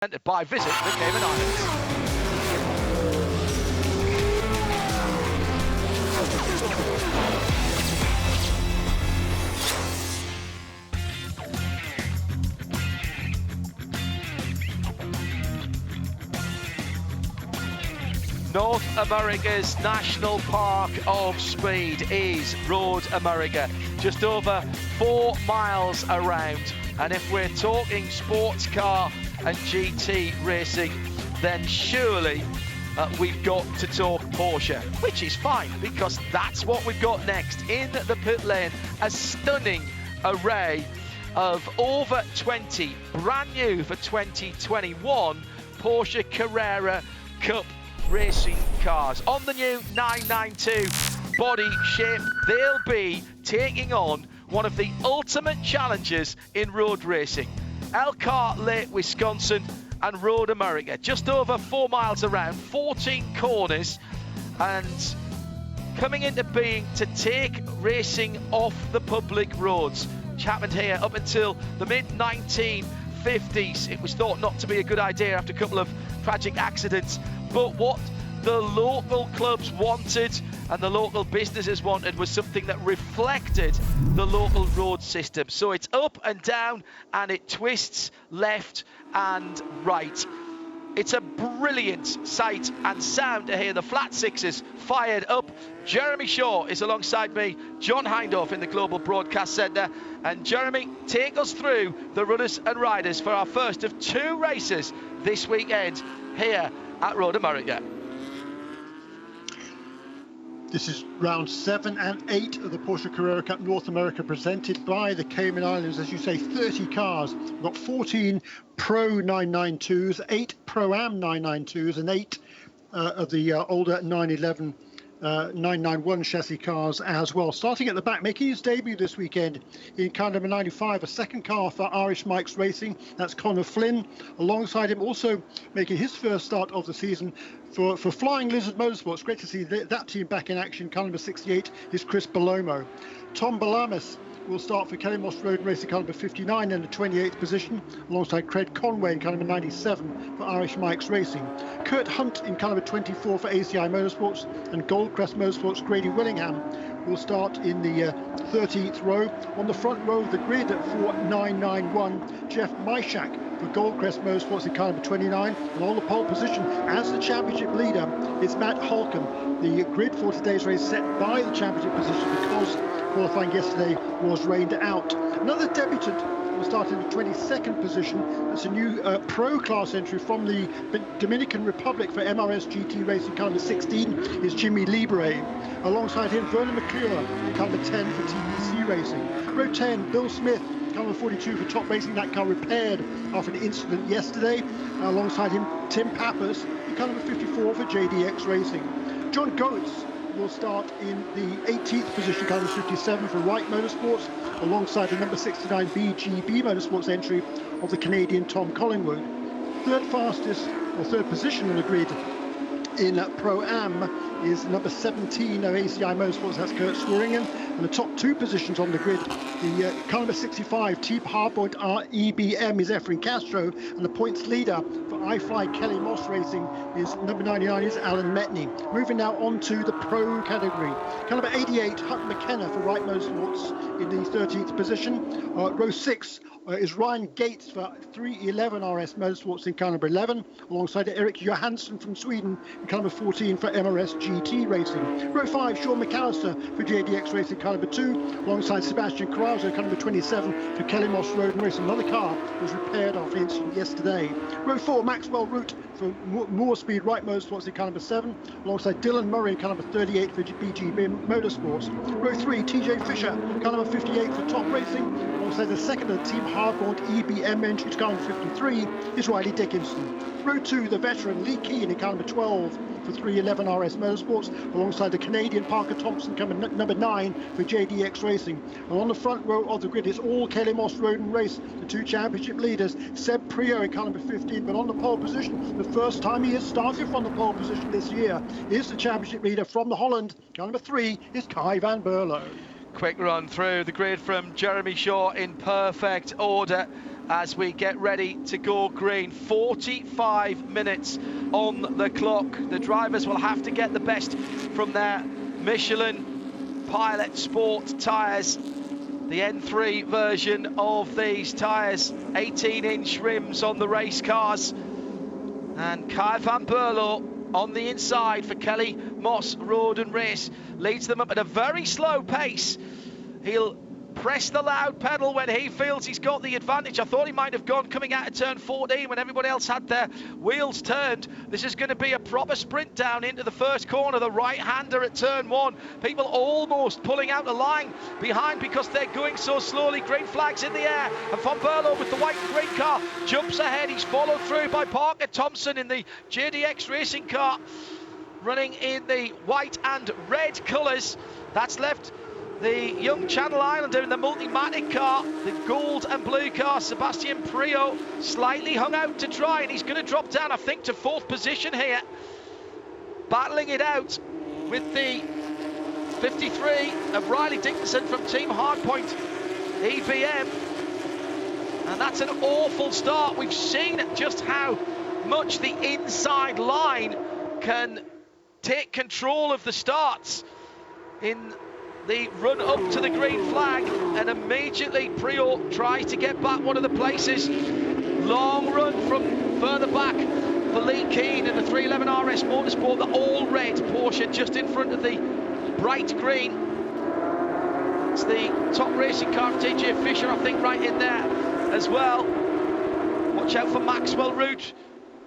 By Visit the Cayman Islands. North America's National Park of Speed is Road America, just over 4 miles around. And if we're talking sports car and GT racing, then surely we've got to talk Porsche, which is fine because that's what we've got next in the pit lane. A stunning array of over 20 brand new for 2021 Porsche Carrera Cup racing cars. On the new 992 body shape, they'll be taking on one of the ultimate challenges in road racing. Elkhart Lake, Wisconsin and Road America. Just over 4 miles around, 14 corners, and coming into being to take racing off the public roads. Which happened here up until the mid-1950s. It was thought not to be a good idea after a couple of tragic accidents. But what the local clubs wanted and the local businesses wanted was something that reflected the local road system. So it's up and down and it twists left and right. It's a brilliant sight and sound to hear the flat sixes fired up. Jeremy Shaw is alongside me, John Hindorf in the Global Broadcast Centre. And Jeremy, take us through the runners and riders for our first of 2 races this weekend here at Road America. This is round 7 and 8 of the Porsche Carrera Cup North America, presented by the Cayman Islands. As you say, 30 cars. We've got 14 Pro 992s, 8 Pro-Am 992s, and 8 of the older 911 991 chassis cars as well. Starting at the back, making his debut this weekend in car number 95, a second car for Irish Mike's Racing. That's Conor Flynn. Alongside him, also making his first start of the season for Flying Lizard Motorsports. Great to see that team back in action. Car number 68 is Chris Belomo. Tom Balamis will start for Kelly Moss Road Racing, car number 59 in the 28th position, alongside Craig Conway in car number 97 for Irish Mike's Racing. Kurt Hunt in car number 24 for ACI Motorsports, and Goldcrest Motorsports' Grady Willingham will start in the 13th row. On the front row of the grid at 4991, Jeff Myshak for Goldcrest Motorsports in car number 29, and on the pole position as the championship leader is Matt Holcomb. The grid for today's race set by the championship position because qualifying yesterday was rained out. Another debutant will start in the 22nd position. That's a new pro class entry from the Dominican Republic for MRS GT Racing. Car number 16 is Jimmy Libre. Alongside him, Vernon McClure, car number 10 for TPC Racing. Row 10, Bill Smith, car number 42 for Top Racing. That car repaired after an incident yesterday. Alongside him, Tim Pappas, car number 54 for JDX Racing. John Goetz will start in the 18th position, car number 57 for Wright Motorsports, alongside the number 69 BGB Motorsports entry of the Canadian Tom Collingwood. Third fastest, or third position on the grid in Pro-Am is number 17 of ACI Motorsports, that's Kurt Swearingen. And the top 2 positions on the grid, the car number 65 Team Hardpoint EBM is Efren Castro, and the points leader for iFly Kelly Moss Racing is number 99 is Alan Metney. Moving now on to the pro category. Car number 88 Hunt McKenna for Wright Motorsports in the 13th position. Row 6 is Ryan Gates for 311 RS Motorsports in car number 11, alongside Eric Johansson from Sweden in car number 14 for MRS GT Racing. Row 5, Sean McAllister for JDX Racing, car number 2, alongside Sebastian Carrazzo, car number 27 for Kelly Moss Road and Racing. Another car was repaired after the incident yesterday. Row 4, Maxwell Root for Moore Speed Wright Motorsports in car number 7, alongside Dylan Murray in car number 38 for BGB Motorsports. Row 3, TJ Fisher, car number 58 for Top Racing, alongside the second of the Team Hardboard EBM entry, car number 53 is Riley Dickinson. Row 2, the veteran Lee Keane in car number 12 for 311 RS Motorsports, alongside the Canadian Parker Thompson coming number 9 for JDX Racing. And on the front row of the grid is all Kelly Moss Road and Race, the 2 championship leaders, Seb Prio in car number 15, but on the pole position, the first time he has started from the pole position this year, is the championship leader from the Holland. Car number 3 is Kai van Berlo. Quick run through the grid from Jeremy Shaw in perfect order. as we get ready to go green. 45 minutes on the clock. The drivers will have to get the best from their Michelin Pilot Sport tyres. The N3 version of these tyres, 18-inch rims on the race cars. And Kai van Berlo on the inside for Kelly Moss Road and Race leads them up at a very slow pace. He'll press the loud pedal when he feels he's got the advantage. I thought he might have gone coming out of turn 14 when everybody else had their wheels turned. This is going to be a proper sprint down into the first corner, the right-hander at turn 1. People almost pulling out the line behind because they're going so slowly. Green flags in the air, and Van Berlo with the white and green car jumps ahead. He's followed through by Parker Thompson in the JDX racing car, running in the white and red colours. That's left the young Channel Islander in the Multimatic car, the gold and blue car. Sebastian Priaulx slightly hung out to dry, and he's going to drop down, I think, to 4th position here. Battling it out with the 53 of Riley Dickinson from Team Hardpoint EVM. And that's an awful start. We've seen just how much the inside line can take control of the starts in the run up to the green flag, and immediately Priaulx tries to get back one of the places. Long run from further back for Lee Keane in the 311 RS Motorsport, the all red Porsche just in front of the bright green. It's the top racing car of TJ Fisher, I think, right in there as well. Watch out for Maxwell Root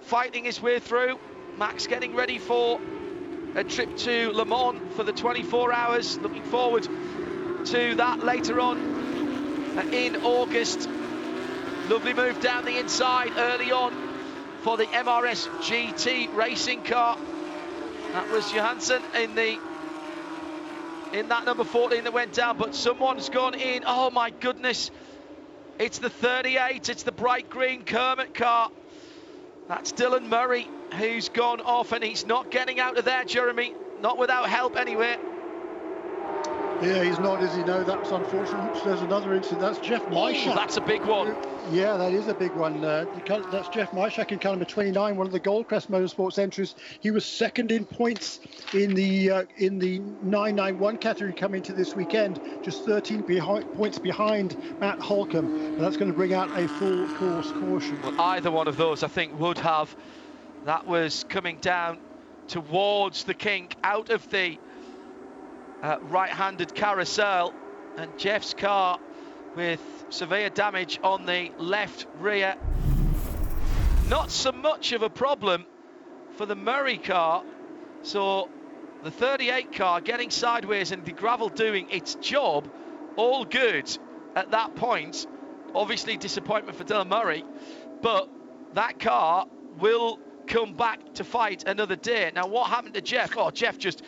fighting his way through. Max getting ready for a trip to Le Mans for the 24 hours. Looking forward to that later on in August. Lovely move down the inside early on for the MRS GT racing car. That was Johansson in that number 14 that went down, but someone's gone in. Oh my goodness, it's the 38, it's the bright green Kermit car. That's Dylan Murray who's gone off, and he's not getting out of there, Jeremy. Not without help anyway. Yeah, he's not, is he? No, that's unfortunate. Oops, there's another incident. That's Jeff Myshak. Oh, that's a big one. Yeah, that is a big one. That's Jeff Myshak in car number 29, one of the Goldcrest Motorsports entries. He was second in points in the 991 category coming to this weekend, just 13 points behind Matt Holcomb. And that's going to bring out a full course caution. Well, either one of those, I think, would have. That was coming down towards the kink, out of the right-handed carousel, and Jeff's car with severe damage on the left rear. Not so much of a problem for the Murray car, so the 38 car getting sideways and the gravel doing its job, all good at that point. Obviously disappointment for Dylan Murray, but that car will come back to fight another day. Now, what happened to Jeff? Oh, Jeff just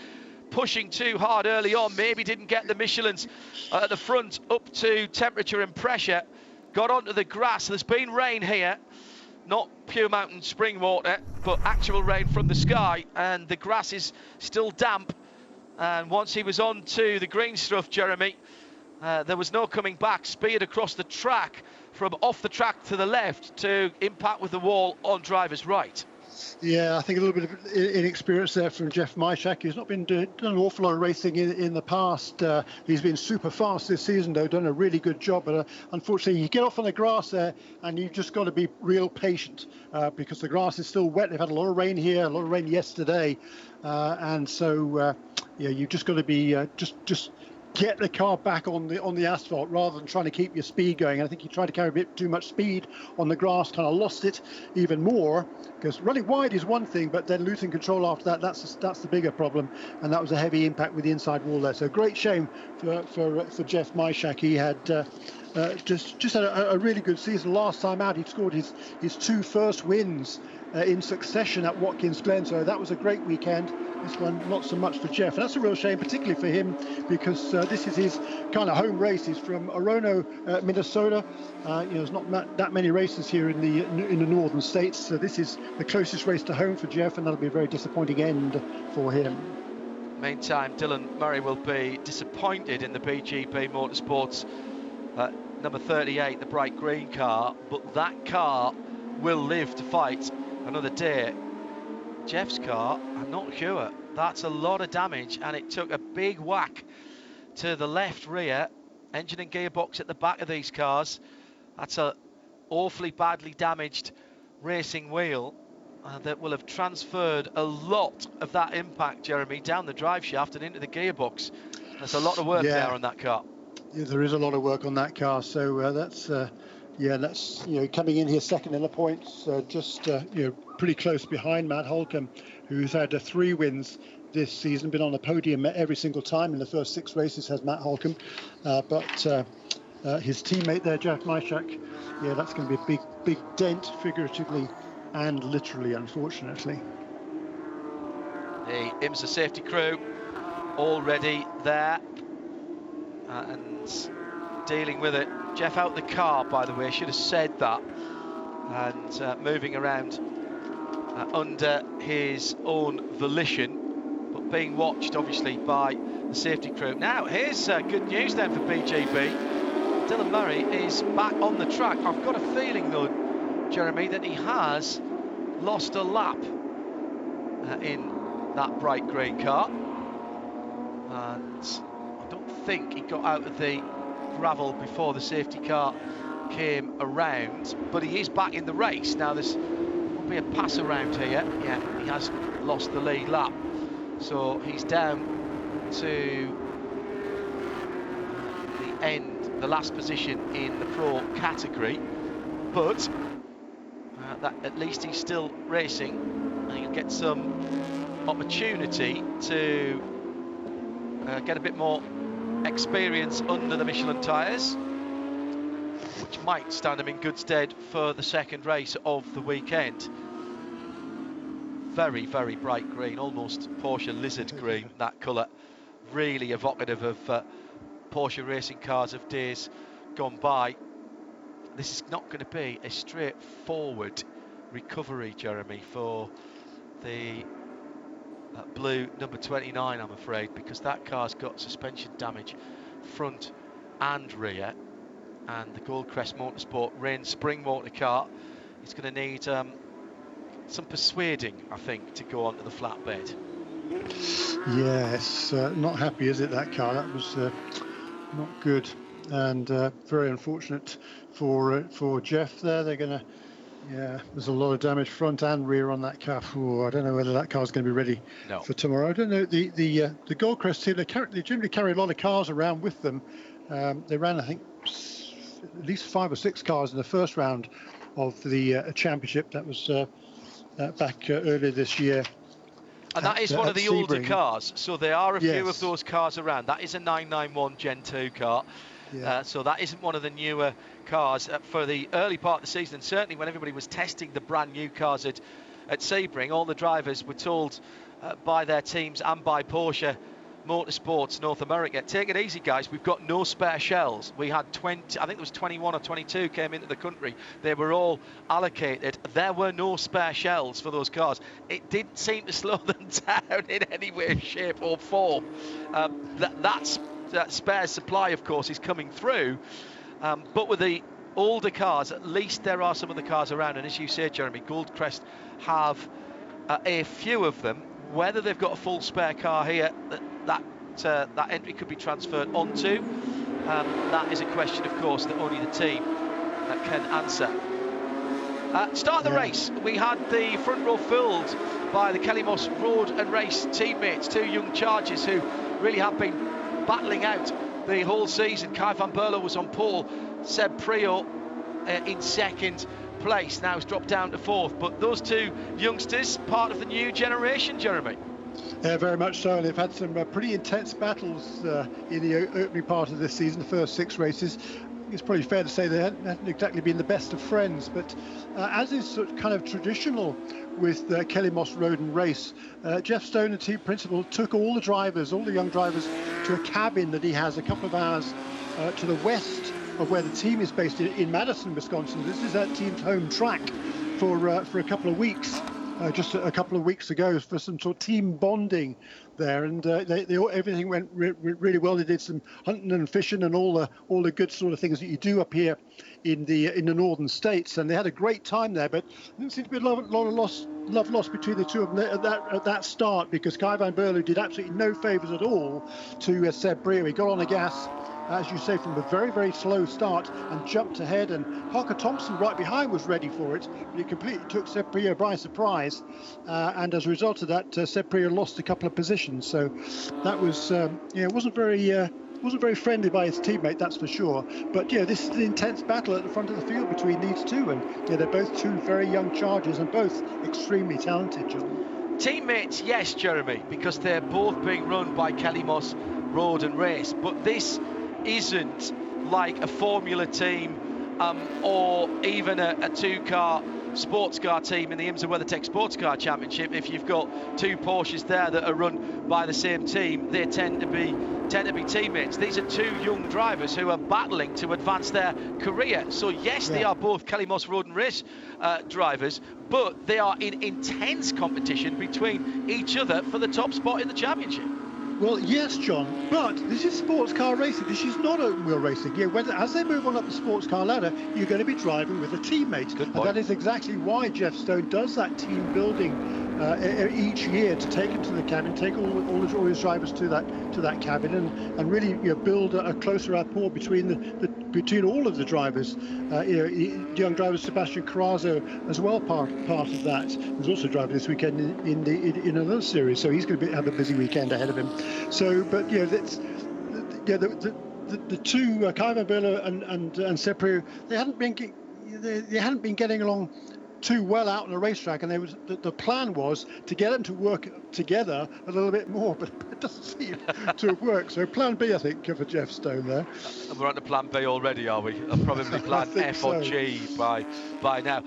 pushing too hard early on, maybe didn't get the Michelins at the front up to temperature and pressure, got onto the grass. There's been rain here, not pure mountain spring water, but actual rain from the sky, and the grass is still damp. And once he was on to the green stuff, Jeremy, there was no coming back. Speed across the track from off the track to the left to impact with the wall on driver's right. Yeah, I think a little bit of inexperience there from Jeff Myshak. He's not been done an awful lot of racing in the past. He's been super fast this season, though, done a really good job. But unfortunately, you get off on the grass there, and you've just got to be real patient because the grass is still wet. They've had a lot of rain here, a lot of rain yesterday, and so yeah, you've just got to be just get the car back on the asphalt rather than trying to keep your speed going. And I think he tried to carry a bit too much speed on the grass, kind of lost it even more, because running wide is one thing, but then losing control after that, that's the bigger problem. And that was a heavy impact with the inside wall there. So great shame for Jeff Myshak. He had just had a really good season. Last time out, he scored his 2 first wins in succession at Watkins Glen, so that was a great weekend. This one not so much for Jeff, and that's a real shame, particularly for him, because this is his kind of home race. He's from Orono, Minnesota. There's not that many races here in the northern states, so this is the closest race to home for Jeff, and that'll be a very disappointing end for him. Meantime, Dylan Murray will be disappointed in the BGP Motorsports number 38, the bright green car, but that car will live to fight another day. Jeff's car, I'm not sure. That's a lot of damage, and it took a big whack to the left rear. Engine and gearbox at the back of these cars. That's a awfully badly damaged racing wheel that will have transferred a lot of that impact, Jeremy, down the drive shaft and into the gearbox. There's a lot of work there on that car. Yeah, there is a lot of work on that car. So that's coming in here second in the points, just pretty close behind Matt Holcomb, who's had 3 wins this season, been on the podium every single time in the first 6 races, has Matt Holcomb. But his teammate there, Jeff Myshak, that's going to be a big dent, figuratively and literally, unfortunately. The IMSA safety crew already there and dealing with it. Jeff out the car, by the way, should have said that, and moving around under his own volition, but being watched obviously by the safety crew. Now here's good news then for BGB. Dylan Murray is back on the track. I've got a feeling though, Jeremy, that he has lost a lap in that bright green car, and I don't think he got out of the gravel before the safety car came around, but he is back in the race. Now there will be a pass around here. Yeah, he has lost the lead lap, so he's down to the end, the last position in the pro category, but that at least he's still racing, and he'll get some opportunity to get a bit more experience under the Michelin tyres, which might stand him in good stead for the second race of the weekend. Very, very bright green, almost Porsche lizard green, that colour. Really evocative of Porsche racing cars of days gone by. This is not going to be a straightforward recovery, Jeremy, for the blue number 29, I'm afraid, because that car's got suspension damage front and rear, and the Goldcrest Motorsport Rain Spring motor car is going to need some persuading, I think, to go onto the flatbed. Yes, not happy, is it, that car? That was not good, and very unfortunate for Jeff there. They're going to, there's a lot of damage front and rear on that car. I don't know whether that car's going to be ready for tomorrow. I don't know. The Goldcrest team, they generally carry a lot of cars around with them. They ran, I think, at least 5 or 6 cars in the first round of the championship. That was back earlier this year. And that is one of the older cars, so there are a few of those cars around. That is a 991 Gen 2 car. So that isn't one of the newer cars for the early part of the season. And certainly when everybody was testing the brand new cars at Sebring, all the drivers were told by their teams and by Porsche Motorsports North America, take it easy guys, we've got no spare shells. We had 20, I think there was 21 or 22 came into the country. They were all allocated. There were no spare shells for those cars. It didn't seem to slow them down in any way, shape or form. That spare supply, of course, is coming through, but with the older cars, at least there are some of the cars around, and as you said, Jeremy, Goldcrest have a few of them. Whether they've got a full spare car here that entry could be transferred onto, that is a question, of course, that only the team can answer. Start the race, we had the front row filled by the Kelly Moss Road and Race teammates, 2 young chargers who really have been battling out the whole season. Kai van Berlo was on pole, Seb Prio in second place, now has dropped down to 4th, but those 2 youngsters, part of the new generation, Jeremy. Very much so, and they've had some pretty intense battles in the opening part of this season, the first 6 races. It's probably fair to say they haven't exactly been the best of friends, but as is sort of kind of traditional with Kelly Moss Road and Race, Jeff Stone, the team principal, took all the young drivers, to a cabin that he has a couple of hours to the west of where the team is based in Madison, Wisconsin. This is that team's home track for a couple of weeks. just a couple of weeks ago for some sort of team bonding there, and everything went really well. They did some hunting and fishing and all the good sort of things that you do up here in the northern states, and they had a great time there. But there seemed to be a lot of love lost between the two of them at that start, because Kai van Berlo did absolutely no favours at all to Seb Brio. He got on the gas, as you say, from a very, very slow start and jumped ahead, and Harker Thompson right behind was ready for it, but it completely took Seb Brio by surprise, and as a result of that, Seb Brio lost a couple of positions. So that was, it wasn't very friendly by his teammate, that's for sure. But this is an intense battle at the front of the field between these two, and they're both two very young chargers and both extremely talented, John. Teammates, yes, Jeremy, because they're both being run by Kelly Moss Road and Race, but this isn't like a Formula team or even a two-car sports car team in the IMSA WeatherTech Sports Car Championship. If you've got two Porsches there that are run by the same team, they tend to be teammates. These are two young drivers who are battling to advance their career. So yes, they are both Kelly Moss Road and Race drivers, but they are in intense competition between each other for the top spot in the championship. Well, yes, John, but this is sports car racing. This is not open wheel racing. As they move on up the sports car ladder, you're going to be driving with a teammate. Good point. And that is exactly why Jeff Stone does that team building each year, to take him to the cabin, take all his drivers to that cabin, and really build a closer rapport between all of the drivers. Young driver Sebastian Carrazzo as well, part of that. He's also driving this weekend in another series, so he's going to have a busy weekend ahead of him. So, but that's the two Kai van Berlo and Seb Brio, they hadn't been getting along too well out on the racetrack, and the plan was to get them to work together a little bit more, but it doesn't seem to have worked. So plan B, I think, for Jeff Stone there. And we're on to plan B already, are we? Probably plan F or G by now.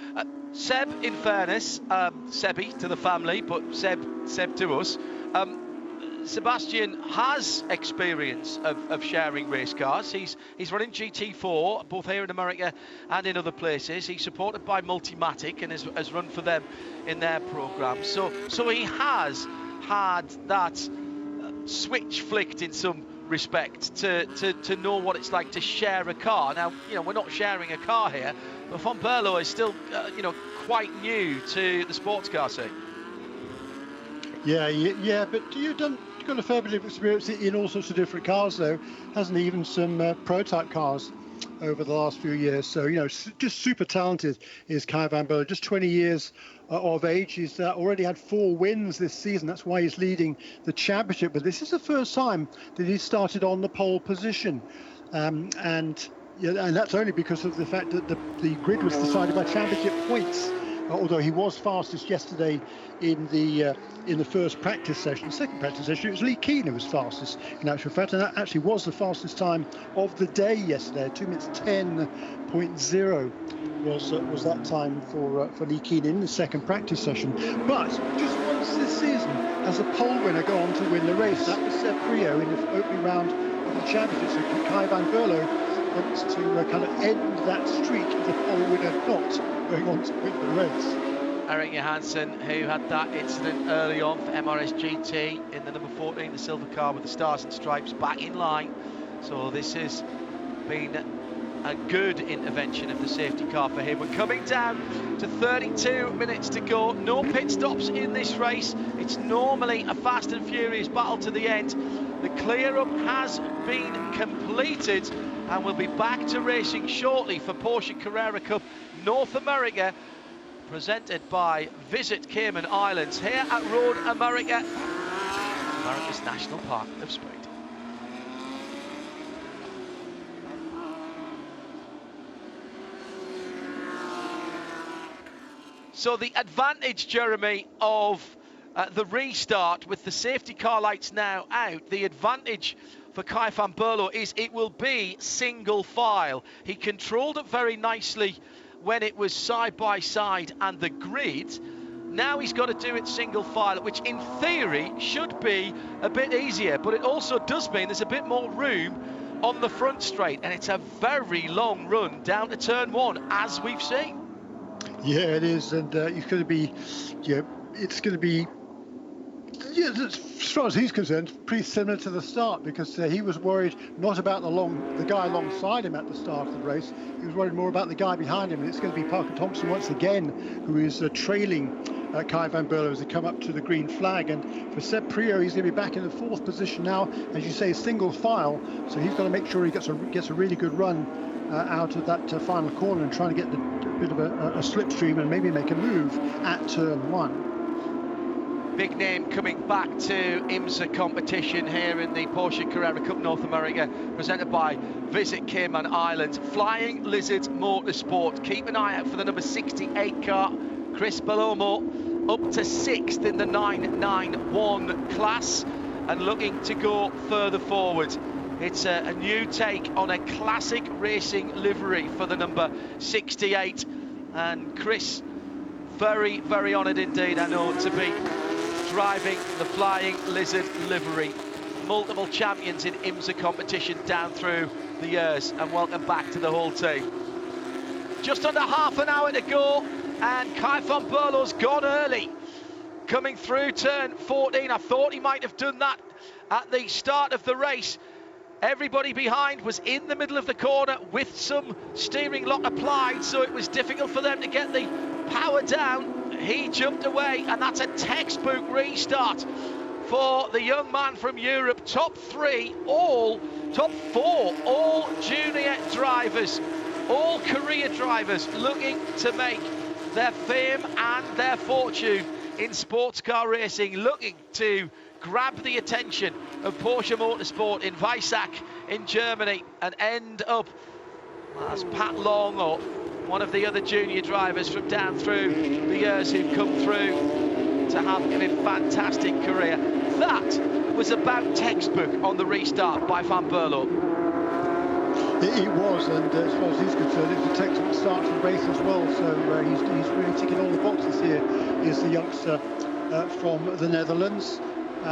Seb, in fairness, Sebby to the family, but Seb to us. Sebastian has experience of sharing race cars. He's running GT4 both here in America and in other places. He's supported by Multimatic and has run for them in their program. So he has had that switch flicked in some respect to know what it's like to share a car. Now, we're not sharing a car here, but Van Berlo is still quite new to the sports car scene. Yeah, but you've got a fair bit of experience in all sorts of different cars, though, hasn't he? Even some prototype cars over the last few years. So, just super talented is Kai van Berlo. Just 20 years of age. He's already had 4 wins this season. That's why he's leading the championship. But this is the first time that he started on the pole position. And that's only because of the fact that the grid was decided by championship points. Although he was fastest yesterday in the first practice session. The second practice session, it was Lee Keane who was fastest in actual fact, and that actually was the fastest time of the day yesterday. 2 minutes 10.0 was that time for Lee Keane in the second practice session. But just once this season has a pole winner go on to win the race. That was Seb Brio in the opening round of the championship. So Kai van Berlo wants to kind of end that streak of the pole winner not going on to win the race. Eric Johansson, who had that incident early on for MRS GT in the number 14, the silver car with the stars and stripes, back in line. So this has been a good intervention of the safety car for him. We're coming down to 32 minutes to go. No pit stops in this race. It's normally a fast and furious battle to the end. The clear-up has been completed, and we'll be back to racing shortly for Porsche Carrera Cup North America, presented by Visit Cayman Islands here at Road America, America's National Park of Speed. So the advantage, Jeremy, of the restart with the safety car lights now out, the advantage for Kai van Berlo is it will be single file. He controlled it very nicely when it was side by side and the grid. Now he's got to do it single file, which in theory should be a bit easier, but it also does mean there's a bit more room on the front straight, and it's a very long run down to turn 1, as we've seen. Yeah, it is, and it's going to be it's going to be, yeah, as far as he's concerned, pretty similar to the start, because he was worried not about the guy alongside him at the start of the race. He was worried more about the guy behind him, and it's going to be Parker Thompson once again who is trailing Kai van Berlo as they come up to the green flag. And for Seb Prio, he's going to be back in the 4th position now, as you say, single file, so he's got to make sure he gets a really good run out of that final corner and trying to get a bit of a slipstream and maybe make a move at turn 1. Big name coming back to IMSA competition here in the Porsche Carrera Cup North America, presented by Visit Cayman Islands. Flying Lizard Motorsport. Keep an eye out for the number 68 car, Chris Belomo, up to 6th in the 991 class and looking to go further forward. It's a new take on a classic racing livery for the number 68, and Chris, very, very honoured indeed, I know, to be driving the Flying Lizard livery. Multiple champions in IMSA competition down through the years, and welcome back to the whole team. Just under half an hour to go, and Kai van Berlo's gone early, coming through turn 14. I thought he might have done that at the start of the race. Everybody behind was in the middle of the corner with some steering lock applied, so it was difficult for them to get the power down. He jumped away, and that's a textbook restart for the young man from Europe. Top 4, all junior drivers, all career drivers looking to make their fame and their fortune in sports car racing, looking to grab the attention of Porsche Motorsport in Weissach in Germany and end up as Pat Long or one of the other junior drivers from down through the years who've come through to have a fantastic career. That was about textbook on the restart by Van Berlo. It was, and as far as he's concerned, it was a textbook start to the race as well, so he's really ticking all the boxes here. Is the youngster from the Netherlands. He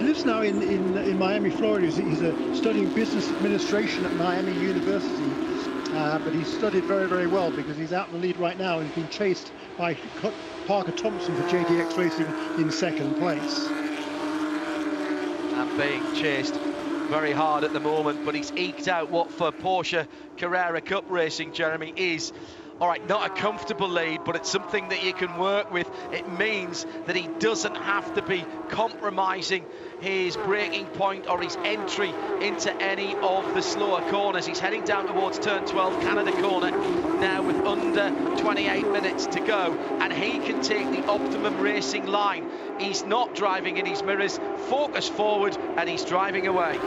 lives now in Miami, Florida. He's studying business administration at Miami University, but he's studied very, very well, because he's out in the lead right now and he's been chased by Parker Thompson for JDX Racing in 2nd place. And being chased very hard at the moment, but he's eked out what for Porsche Carrera Cup racing, Jeremy, is, all right, not a comfortable lead, but it's something that you can work with. It means that he doesn't have to be compromising his braking point or his entry into any of the slower corners. He's heading down towards turn 12, Canada corner, now with under 28 minutes to go, and he can take the optimum racing line. He's not driving in his mirrors, focus forward, and he's driving away.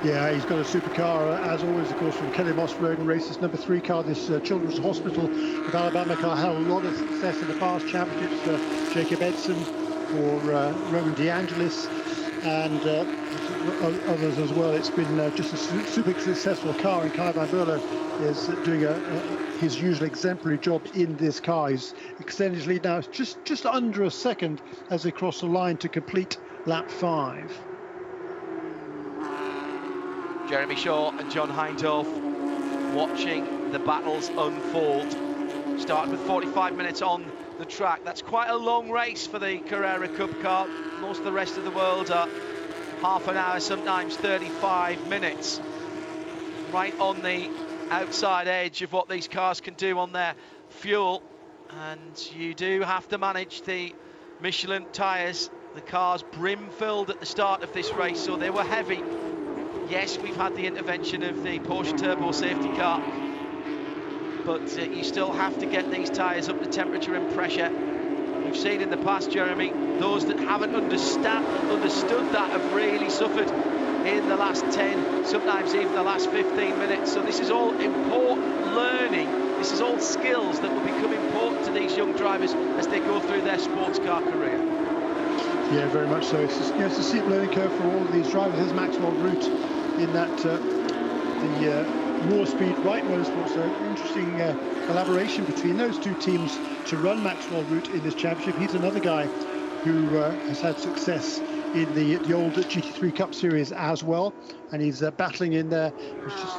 Yeah, he's got a supercar, as always, of course, from Kelly Moss Road and Races, number 3 car. This Children's Hospital of Alabama car had a lot of success in the past championships. Jacob Edson or Roman DeAngelis and others as well. It's been just a super successful car, and Kai van Berlo is doing his usual exemplary job in this car. He's extended his lead now just under a second as they cross the line to complete lap 5. Jeremy Shaw and John Hindhaugh watching the battles unfold. Started with 45 minutes on the track. That's quite a long race for the Carrera Cup car. Most of the rest of the world are half an hour, sometimes 35 minutes. Right on the outside edge of what these cars can do on their fuel. And you do have to manage the Michelin tyres. The car's brim filled at the start of this race, so they were heavy. Yes, we've had the intervention of the Porsche Turbo safety car, but you still have to get these tyres up to temperature and pressure. We've seen in the past, Jeremy, those that haven't understood that have really suffered in the last 10, sometimes even the last 15 minutes. So this is all important learning. This is all skills that will become important to these young drivers as they go through their sports car career. Yeah, very much so. It's a steep learning curve for all of these drivers. There's Maxwell Root in that the More Speed Right Motorsports. So interesting collaboration between those two teams to run Maxwell Root in this championship. He's another guy who has had success in the old GT3 Cup Series as well, and he's battling in there.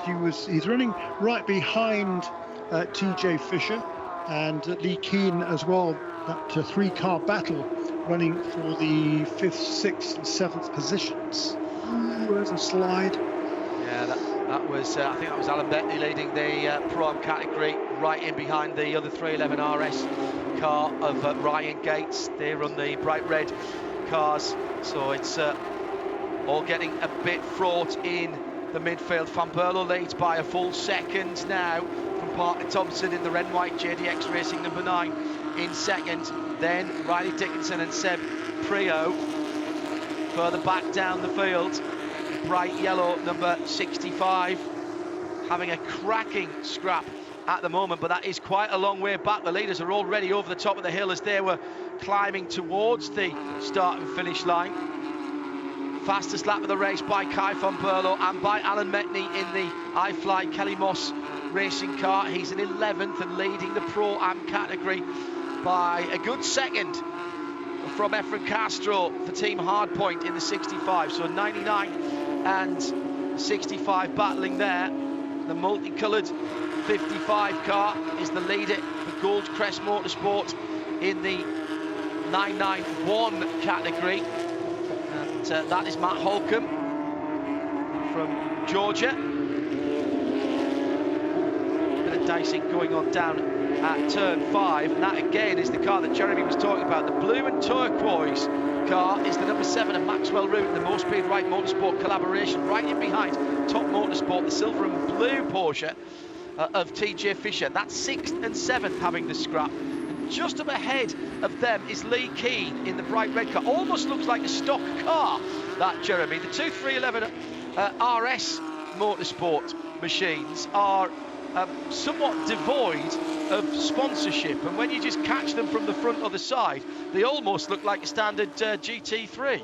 He's running right behind TJ Fisher, and Lee Keane as well. That 3-car battle running for the 5th, 6th and 7th positions. Ooh, there's a slide. Yeah, that was, I think that was Alan Betley leading the Pro-Am category, right in behind the other 311 RS car of Ryan Gates. They run the bright red cars, so it's all getting a bit fraught in the midfield. Van Berlo leads by a full second now from Parker Thompson in the red and white JDX Racing number 9 in second. Then Riley Dickinson and Seb Prio further back down the field. Bright yellow number 65 having a cracking scrap at the moment, but that is quite a long way back. The leaders are already over the top of the hill as they were climbing towards the start and finish line. Fastest lap of the race by Kai van Berlo and by Alan Metney in the iFly Kelly Moss racing car. He's in 11th and leading the Pro-Am category by a good second from Efren Castro for Team Hardpoint in the 65. So 99 and 65 battling there. The multicoloured 55 car is the leader for Goldcrest Motorsport in the 991 category. And that is Matt Holcomb from Georgia. Bit of dicing going on down at turn 5, and that again is the car that Jeremy was talking about. The blue and turquoise car is the number 7 of Maxwell Root, the More Speed Right Motorsport collaboration, right in behind Top Motorsport, the silver and blue Porsche of TJ Fisher. That's 6th and 7th having the scrap. And just up ahead of them is Lee Keane in the bright red car. Almost looks like a stock car, that, Jeremy. The two 311 RS Motorsport machines are somewhat devoid of sponsorship, and when you just catch them from the front or the side, they almost look like a standard GT3.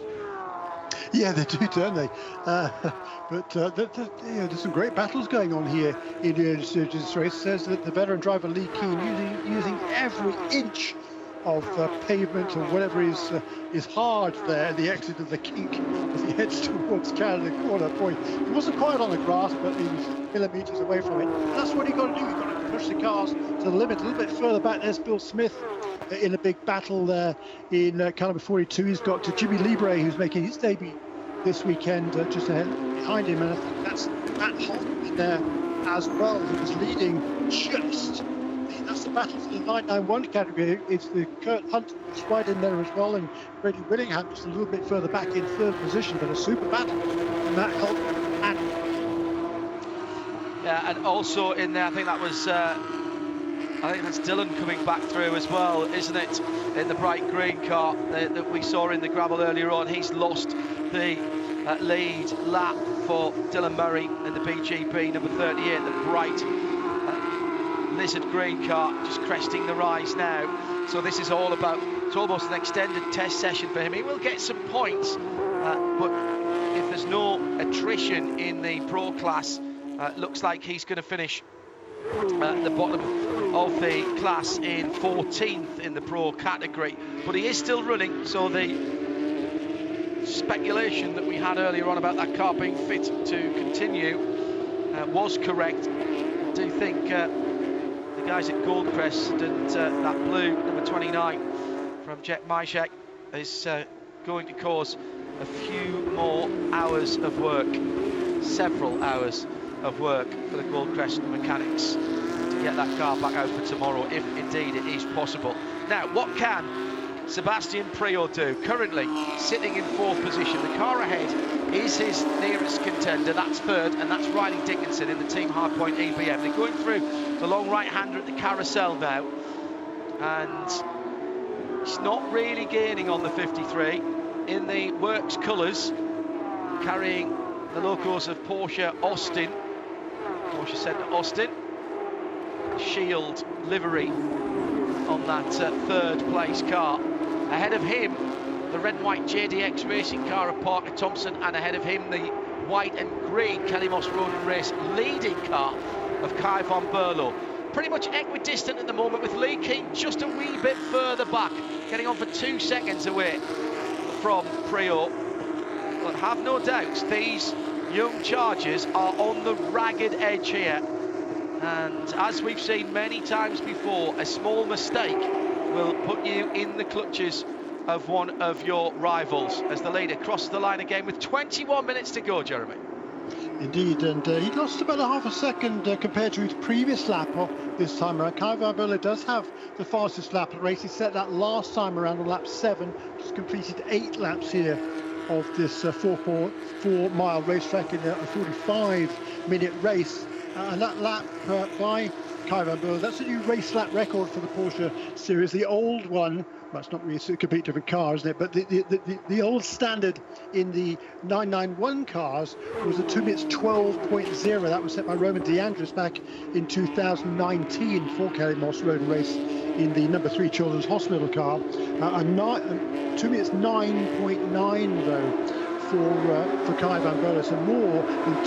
Yeah, they do, don't they? But there's some great battles going on here in this race. It says that the veteran driver Lee Keane using every inch of pavement or whatever is hard there at the exit of the kink as he heads towards Canada corner point. He wasn't quite on the grass, but he was millimetres away from it. And that's what you've got to do. You've got to push the cars to the limit. A little bit further back, there's Bill Smith in a big battle there in car number 42. He's got Jimmy Libre, who's making his debut this weekend, just ahead behind him, and I think that's Matt Holcomb in there as well, who is leading just. That's the battle for the 991 category. It's the Kurt Hunt who's right in there as well, and Brady Willingham just a little bit further back in 3rd position, but a super battle. And that helped. Yeah, and also in there, I think that was, I think that's Dylan coming back through as well, isn't it? In the bright green car that we saw in the gravel earlier on. He's lost the lead lap for Dylan Murray in the BGB number 38, the bright lizard green car, just cresting the rise now. So this is all about, it's almost an extended test session for him. He will get some points, but if there's no attrition in the pro class, looks like he's going to finish at the bottom of the class in 14th in the pro category. But he is still running, so the speculation that we had earlier on about that car being fit to continue was correct. I do think the guys at Goldcrest and that blue number 29 from Jet Myshek is going to cause a few more hours of work, several hours of work for the Goldcrest mechanics to get that car back out for tomorrow, if indeed it is possible. Now, what can Sebastian Priaulx do? Currently sitting in 4th position. The car ahead is his nearest contender, that's 3rd, and that's Riley Dickinson in the Team Hardpoint EBM. They're going through the long right-hander at the carousel now, and he's not really gaining on the 53 in the works colours, carrying the logos of Porsche Austin, Porsche Centre Austin, shield livery on that 3rd place car. Ahead of him, the red and white JDX racing car of Parker Thompson, and ahead of him the white and green Kelly Moss Road and Race leading car of Kai van Berlo. Pretty much equidistant at the moment, with Lee Keane just a wee bit further back, getting on for 2 seconds away from Priaulx. But have no doubts, these young chargers are on the ragged edge here. And as we've seen many times before, a small mistake will put you in the clutches of one of your rivals, as the leader crosses the line again with 21 minutes to go, Jeremy. Indeed, and he lost about a half a second compared to his previous lap this time around. Kai van Berlo does have the fastest lap of the race. He set that last time around on lap 7, just completed 8 laps here of this 4.4-mile racetrack in a 45-minute race. And that lap by Kai van Berlo, that's a new race lap record for the Porsche series. The old one, well, it's not really a complete different car, isn't it? But the old standard in the 991 cars was a 2 minutes 12.0. That was set by Roman DeAndres back in 2019 for Kelly Moss Road Race in the number 3 Children's Hospital car. 2 minutes 9.9 though for Kai van Berlo, so more than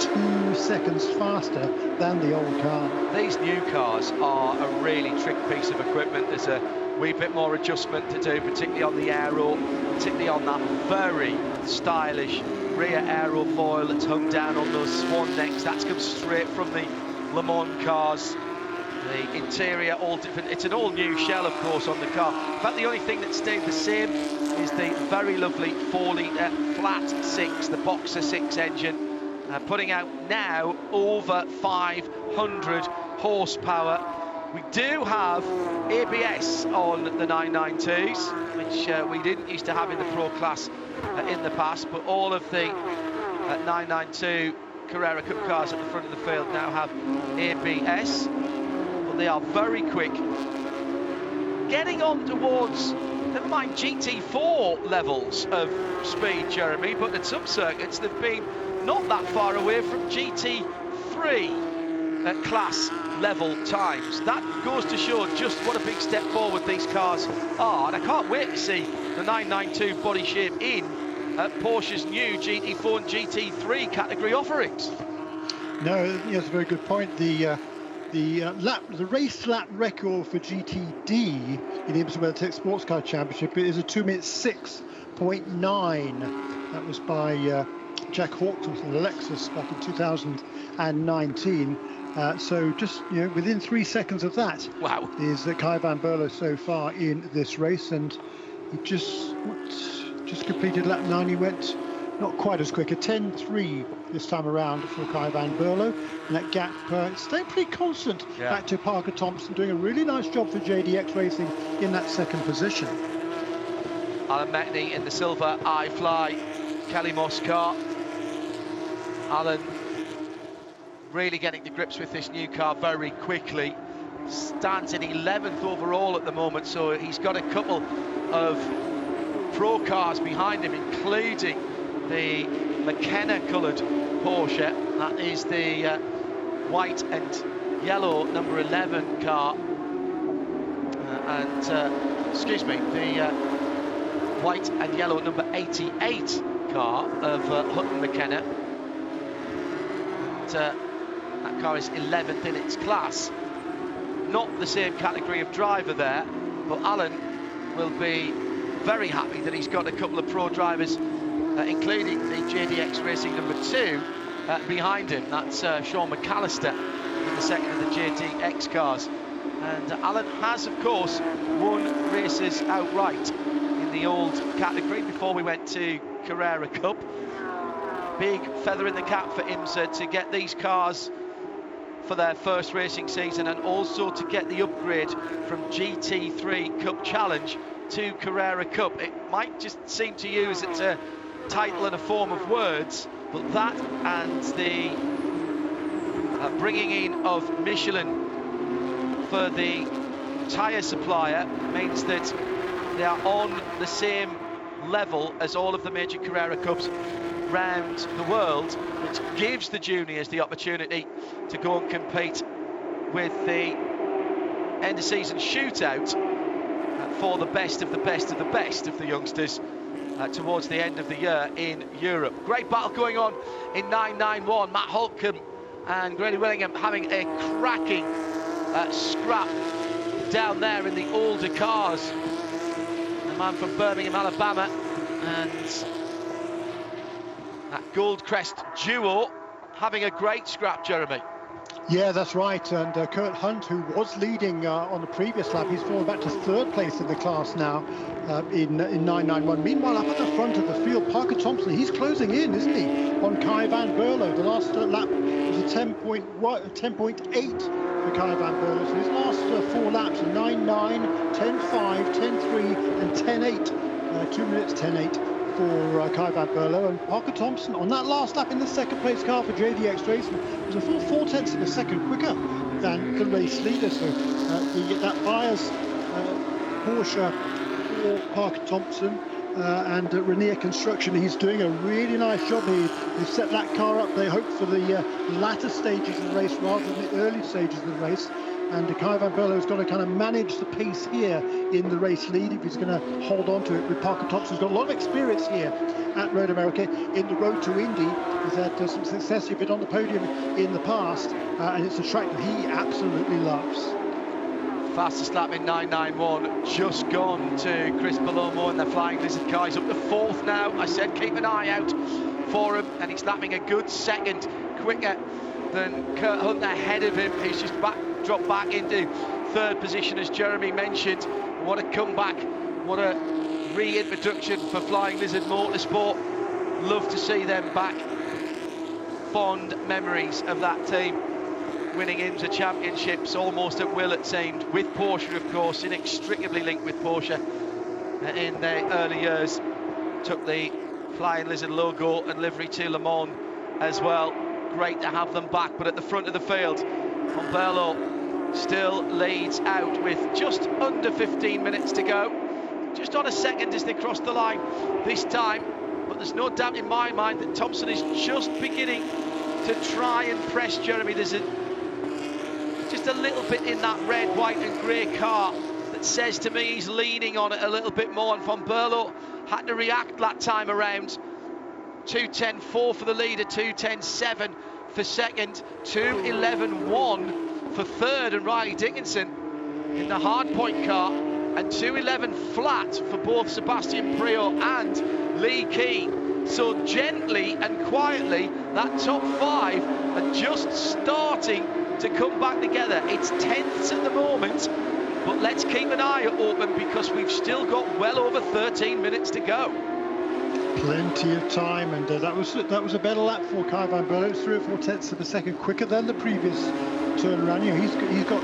2 seconds faster than the old car. These new cars are a really tricky piece of equipment. There's a wee bit more adjustment to do, particularly on the aero, particularly on that very stylish rear aerofoil that's hung down on those swan necks. That's come straight from the Le Mans cars. The interior all different. It's an all new shell, of course, on the car. In fact, the only thing that stayed the same is the very lovely 4-litre flat 6, the Boxer 6 engine, putting out now over 500 horsepower. We do have ABS on the 992s, which we didn't used to have in the Pro class in the past, but all of the 992 Carrera Cup cars at the front of the field now have ABS. They are very quick, getting on towards, never mind GT4 levels of speed, Jeremy, but at some circuits they've been not that far away from GT3 class level times. That goes to show just what a big step forward these cars are, and I can't wait to see the 992 body shape in Porsche's new GT4 and GT3 category offerings. No, that's a very good point. The race lap record for GTD in the IMSA WeatherTech Sports Car Championship is a 2 minutes 6.9. That was by Jack Hawkins and Lexus back in 2019. So just within 3 seconds of that, wow, is Kai van Berlo so far in this race, and he just completed lap 9. He went not quite as quick, a 10.3 this time around for Kai van Berlo, and that gap stayed pretty constant back to Parker Thompson, doing a really nice job for JDX Racing in that second position. Alan Metney in the silver iFly Kelly Moss car. Alan really getting to grips with this new car very quickly. Stands in 11th overall at the moment, so he's got a couple of pro cars behind him, including the McKenna coloured Porsche. That is the white and yellow number 11 car, the white and yellow number 88 car of Hutton McKenna. And, that car is 11th in its class. Not the same category of driver there, but Alan will be very happy that he's got a couple of pro drivers, including the JDX Racing number 2 behind him. That's Sean McAllister in the second of the JDX cars. And Alan has, of course, won races outright in the old category before we went to Carrera Cup. Big feather in the cap for IMSA to get these cars for their first racing season, and also to get the upgrade from GT3 Cup Challenge to Carrera Cup. It might just seem to you as it's a title and a form of words, but that and the bringing in of Michelin for the tyre supplier means that they are on the same level as all of the major Carrera Cups round the world, which gives the juniors the opportunity to go and compete with the end of season shootout for the best of the best of the best of the youngsters towards the end of the year in Europe. Great battle going on in 991. Matt Holcomb and Grady Willingham having a cracking scrap down there in the older cars. The man from Birmingham, Alabama, and that Goldcrest duo having a great scrap, Jeremy. Yeah, that's right. And Kurt Hunt, who was leading on the previous lap, he's fallen back to third place in the class now in 991. Meanwhile, up at the front of the field, Parker Thompson, he's closing in, isn't he, on Kai van Berlo. The last lap was a 10.8 for Kai van Berlo. So his last 4 laps are 9.9, 10.5, 10.3 and 10.8. 2 minutes 10.8 for Kai van Berlo. And Parker Thompson on that last lap in the second place car for JDX Racing was a full 4/10 of a second quicker than the race leader. So that buyers Porsche for Parker Thompson and Rainier Construction, he's doing a really nice job here. They've set that car up, they hope, for the latter stages of the race rather than the early stages of the race. And Kai van Berlo has got to kind of manage the pace here in the race lead if he's going to hold on to it. With Parker Thompson's got a lot of experience here at Road America in the road to Indy. He's had some success. He's been on the podium in the past, and it's a track that he absolutely loves. Fastest lap in 991, just gone to Chris Palomo and the Flying Lizard car. He's up to 4th now. I said keep an eye out for him, and he's lapping a good second quicker than Kurt Hunt ahead of him. He's just dropped back into 3rd position, as Jeremy mentioned. What a comeback, what a reintroduction for Flying Lizard Motorsport. Love to see them back. Fond memories of that team winning IMSA championships almost at will, it seemed, with Porsche, of course, inextricably linked with Porsche in their early years. Took the Flying Lizard logo and livery to Le Mans as well. Great to have them back. But at the front of the field, Umberlo still leads out with just under 15 minutes to go. Just on a second as they cross the line this time. But there's no doubt in my mind that Thompson is just beginning to try and press Jeremy. There's just a little bit in that red, white and grey car that says to me he's leaning on it a little bit more. And Van Berlo had to react that time around. 2:10.4 for the leader, 2:10.7 for second, 2:11.1 for third, and Riley Dickinson in the hardpoint car, and 2:11 flat for both Sebastian Priaulx and Lee Key. So gently and quietly, that top 5 are just starting to come back together. It's tenths at the moment, but let's keep an eye open because we've still got well over 13 minutes to go. Plenty of time, and that was a better lap for Kai van Berlo. It's 3 or 4/10 of a second quicker than the previous turnaround. You know, he's got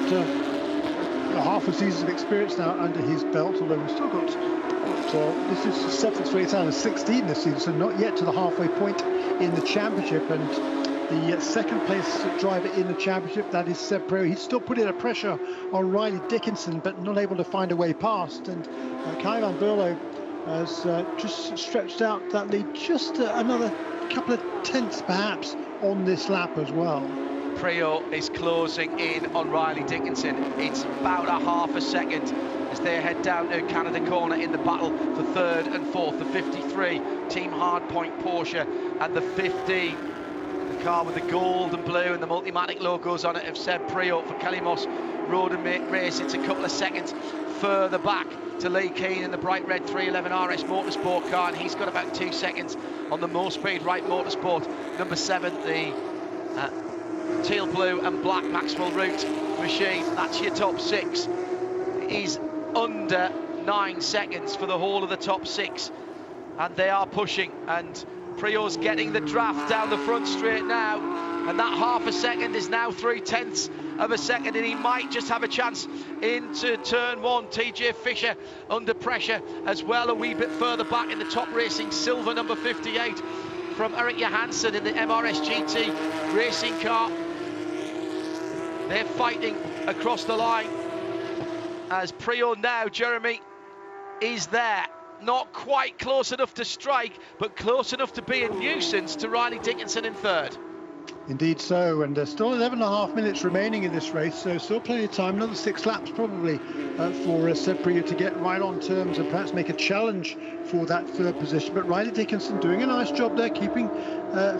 half a season of experience now under his belt, although we've still got this is the 7th race out of 16 this season, so not yet to the halfway point in the championship. And the second place driver in the championship, that is Seb Priaulx, he's still putting a pressure on Riley Dickinson, but not able to find a way past. And Kai van Berlo has just stretched out that lead just another couple of tenths perhaps on this lap as well. Priaulx is closing in on Riley Dickinson. It's about a half a second as they head down to Canada Corner in the battle for 3rd and 4th. The 53 Team Hardpoint Porsche and the 15, the car with the gold and blue and the Multimatic logos on it, of Seb Priaulx for Kelly Moss Road and Race. It's a couple of seconds further back to Lee Keane in the bright red 311 RS Motorsport car, and he's got about 2 seconds on the More Speed Right Motorsport number 7, the teal blue and black Maxwell Route machine. That's your top 6. It is under 9 seconds for the whole of the top 6, and they are pushing, and Priaulx's getting the draft down the front straight now, and that half a second is now 3/10 of a second, and he might just have a chance into turn 1. TJ Fisher under pressure as well, a wee bit further back in the Top Racing silver number 58 from Eric Johansson in the MRS GT racing car. They're fighting across the line as Priaulx now, Jeremy, is there. Not quite close enough to strike, but close enough to be a nuisance to Riley Dickinson in 3rd. Indeed so, and there's still 11.5 minutes remaining in this race, so still plenty of time, another 6 laps probably for Seb Priaulx to get right on terms and perhaps make a challenge for that 3rd position. But Riley Dickinson doing a nice job there, keeping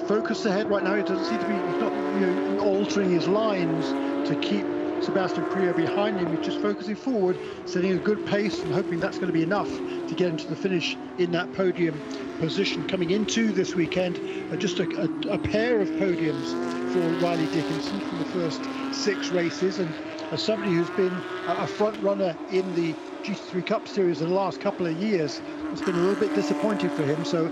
focus ahead right now. It doesn't seem to be, he's not altering his lines to keep Sebastian Priaulx behind him. He's just focusing forward, setting a good pace and hoping that's going to be enough to get him to the finish in that podium position. Coming into this weekend, just a pair of podiums for Riley Dickinson from the first 6 races, and as somebody who's been a front runner in the GT3 Cup Series in the last couple of years, it's been a little bit disappointing for him. So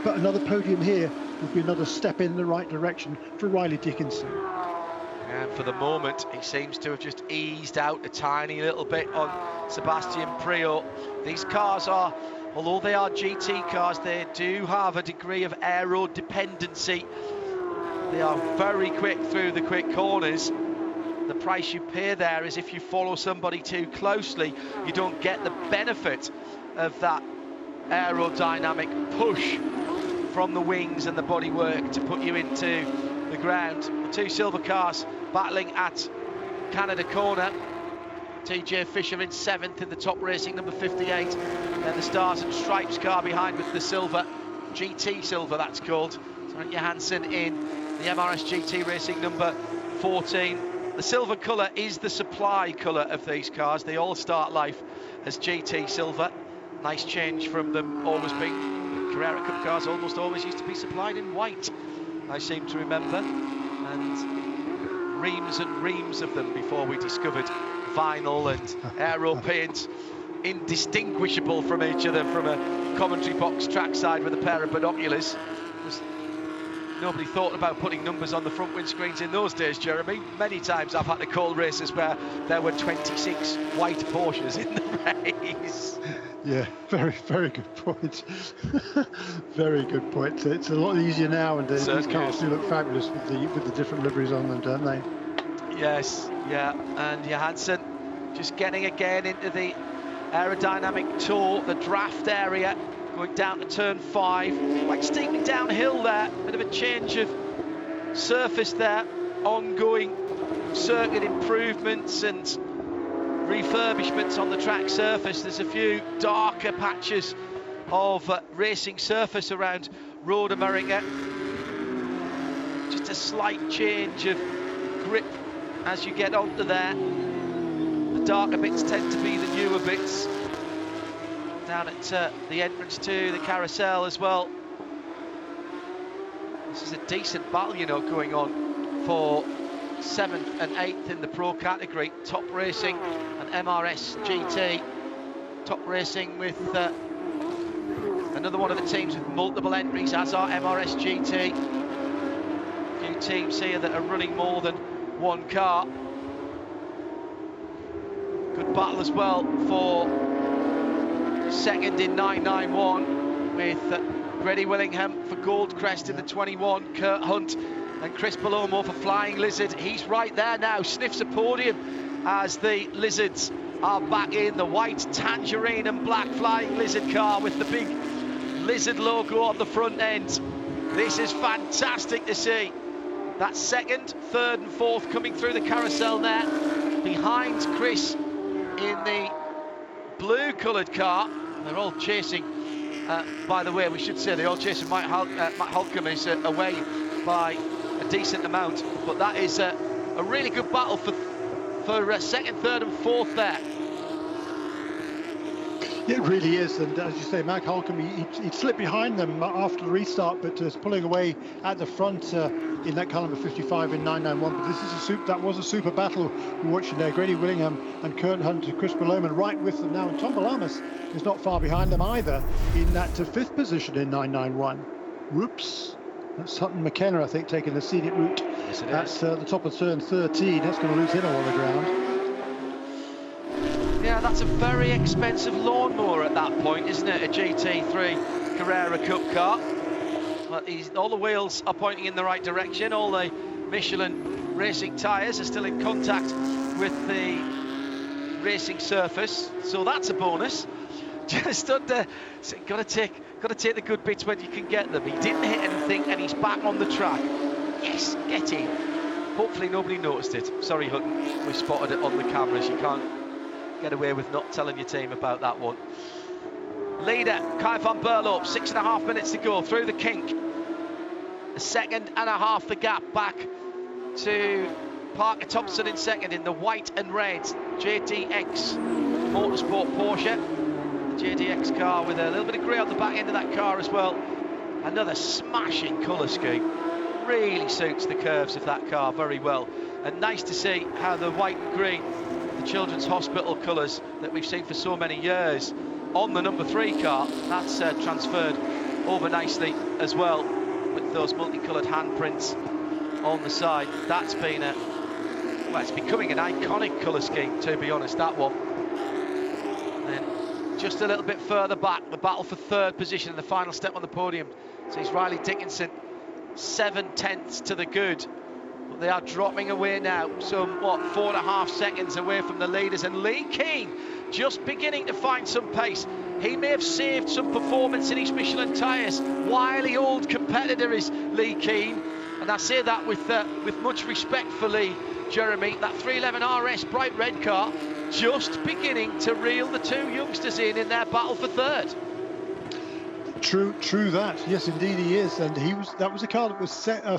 another podium here would be another step in the right direction for Riley Dickinson. And for the moment, he seems to have just eased out a tiny little bit on Sebastian Priaulx. These cars are, although they are GT cars, they do have a degree of aero dependency. They are very quick through the quick corners. The price you pay there is if you follow somebody too closely, you don't get the benefit of that aerodynamic push from the wings and the bodywork to put you into the ground. The 2 silver cars battling at Canada Corner. TJ Fisher in 7th in the top racing, number 58. Then the Stars and Stripes car behind with the silver, GT silver that's called. Søren Johansen in the MRS GT racing, number 14. The silver colour is the supply colour of these cars. They all start life as GT silver. Nice change from them always being. Carrera Cup cars almost always used to be supplied in white, I seem to remember. And reams of them before we discovered vinyl and aero paint, indistinguishable from each other from a commentary box trackside with a pair of binoculars. Nobody thought about putting numbers on the front windscreens in those days, Jeremy. Many times I've had to call races where there were 26 white Porsches in the race. Yeah, very good point. Very good point. It's a lot easier now, and these cars do look fabulous with the different liveries on them, don't they? Yes, yeah, and Johansson just getting again into the aerodynamic tour, the draft area, going down to turn 5, quite steeply downhill there, bit of a change of surface there, ongoing circuit improvements and refurbishments on the track surface. There's a few darker patches of racing surface around Road America. Just a slight change of grip as you get onto there. The darker bits tend to be the newer bits. Down at the entrance to the carousel as well. This is a decent battle, you know, going on for 7th and 8th in the pro category. Top Racing and MRS GT. Top Racing with another one of the teams with multiple entries, as are MRS GT. A few teams here that are running more than one car. Good battle as well for second in 991 with Grady Willingham for Goldcrest in the 21, Kurt Hunt and Chris Palomo for Flying Lizard. He's right there now, sniffs a podium as the Lizards are back in the white tangerine and black Flying Lizard car with the big Lizard logo on the front end. This is fantastic to see. That's 2nd, 3rd and 4th coming through the carousel there. Behind Chris in the blue coloured car. They're all chasing, by the way, we should say they're all chasing Matt Holcomb is away by a decent amount, but that is a really good battle for 2nd, 3rd and 4th there. It really is, and as you say, Matt Holcomb, he slipped behind them after the restart, but is pulling away at the front in that car number 55 in 991. But this is that was a super battle we're watching there. Grady Willingham and Kurt Hunt and Chris Baloman right with them now, and Tom Balamas is not far behind them either in that 5th position in 991. Whoops. That's Hutton McKenna, I think, taking the scenic route. Yes, it is. The top of turn 13. That's going to lose him all on the ground. Yeah, that's a very expensive lawnmower at that point, isn't it? A GT3 Carrera Cup car. But all the wheels are pointing in the right direction. All the Michelin racing tyres are still in contact with the racing surface, so that's a bonus. Just under, so got to take the good bits when you can get them. He didn't hit anything, and he's back on the track. Yes, get in. Hopefully nobody noticed it. Sorry, Hutton, we spotted it on the cameras. You can't get away with not telling your team about that one. Leader, Kai van Berlo, 6.5 minutes to go through the kink. A 2.5 seconds the gap back to Parker Thompson in 2nd in the white and red JDX Motorsport Porsche. The JDX car with a little bit of grey on the back end of that car as well. Another smashing colour scheme. really suits the curves of that car very well. And nice to see how the white and green, the Children's Hospital colours that we've seen for so many years on the number 3 car, that's transferred over nicely as well, with those multicoloured handprints on the side. That's been well, it's becoming an iconic colour scheme, to be honest, that one. And then just a little bit further back, the battle for 3rd position in the final step on the podium. So it's Riley Dickinson, 7 tenths to the good. But they are dropping away now, some, 4.5 seconds away from the leaders. And Lee Keane just beginning to find some pace. He may have saved some performance in his Michelin tyres. Wily old competitor is Lee Keane. And I say that with much respect for Lee, Jeremy. That 311 RS bright red car just beginning to reel the 2 youngsters in their battle for 3rd. True that. Yes, indeed he is, and that was a car that was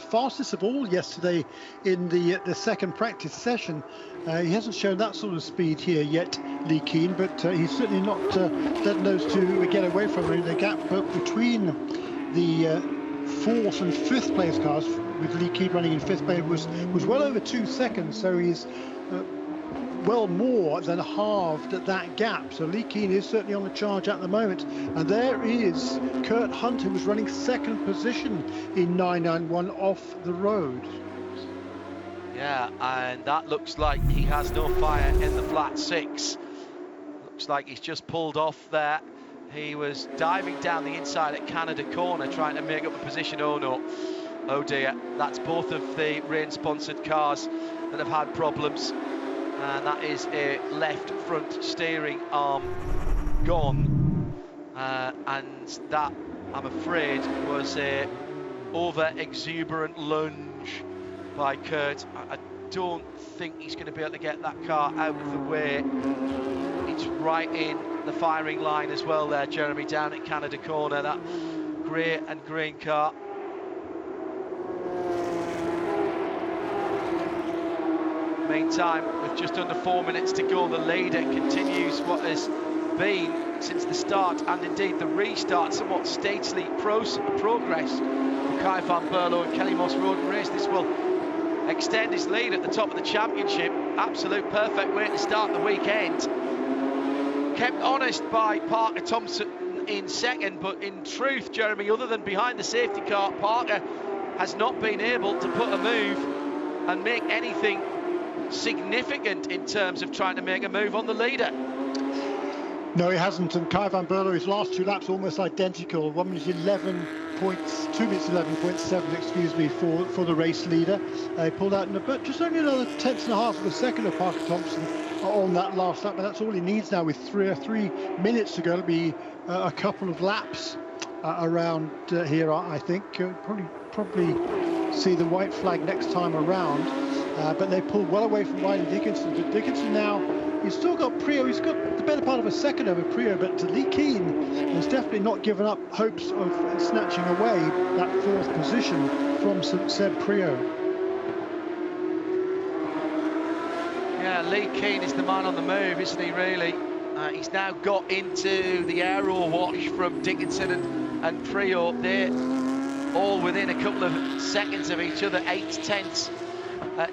fastest of all yesterday in the 2nd practice session. He hasn't shown that sort of speed here yet, Lee Keane, but he's certainly not letting those 2 get away from him. The gap between the 4th and 5th place cars, with Lee Keane running in 5th place, was well over 2 seconds. So he's well more than halved that gap. So Lee Keane is certainly on the charge at the moment. And there is Kurt Hunt, who was running 2nd position in 991 off the road. Yeah, and that looks like he has no fire in the flat 6. Looks like he's just pulled off there. He was diving down the inside at Canada Corner, trying to make up a position. Oh no, oh dear. That's both of the rain-sponsored cars that have had problems. And that is a left front steering arm gone, and that, I'm afraid, was a over-exuberant lunge by Kurt. I don't think he's going to be able to get that car out of the way. It's right in the firing line as well there, Jeremy, down at Canada Corner, that grey and green car. Meantime, with just under 4 minutes to go, the leader continues what has been, since the start and indeed the restart, somewhat stately progress for Kai van Berlo and Kelly Moss Road Race. This will extend his lead at the top of the championship. Absolute perfect way to start the weekend. Kept honest by Parker Thompson in 2nd, but in truth, Jeremy, other than behind the safety car, Parker has not been able to put a move and make anything significant in terms of trying to make a move on the leader. No, he hasn't, and Kai van Berlo, his last 2 laps almost identical. 1 minute 11 points, 2 minutes 11.7, excuse me, for the race leader. He pulled out in but just only another 1/10.5 of a second of Parker Thompson on that last lap, but that's all he needs now with 3 minutes to go. It'll be a couple of laps around here, I think. Probably see the white flag next time around. But they pulled well away from Riley Dickinson. But Dickinson now, he's still got Prio. He's got the better part of a second over Prio. But Lee Keane has definitely not given up hopes of snatching away that 4th position from Seb Prio. Yeah, Lee Keane is the man on the move, isn't he, really? He's now got into the aero wash from Dickinson and Prio. They're all within a couple of seconds of each other, 8 tenths.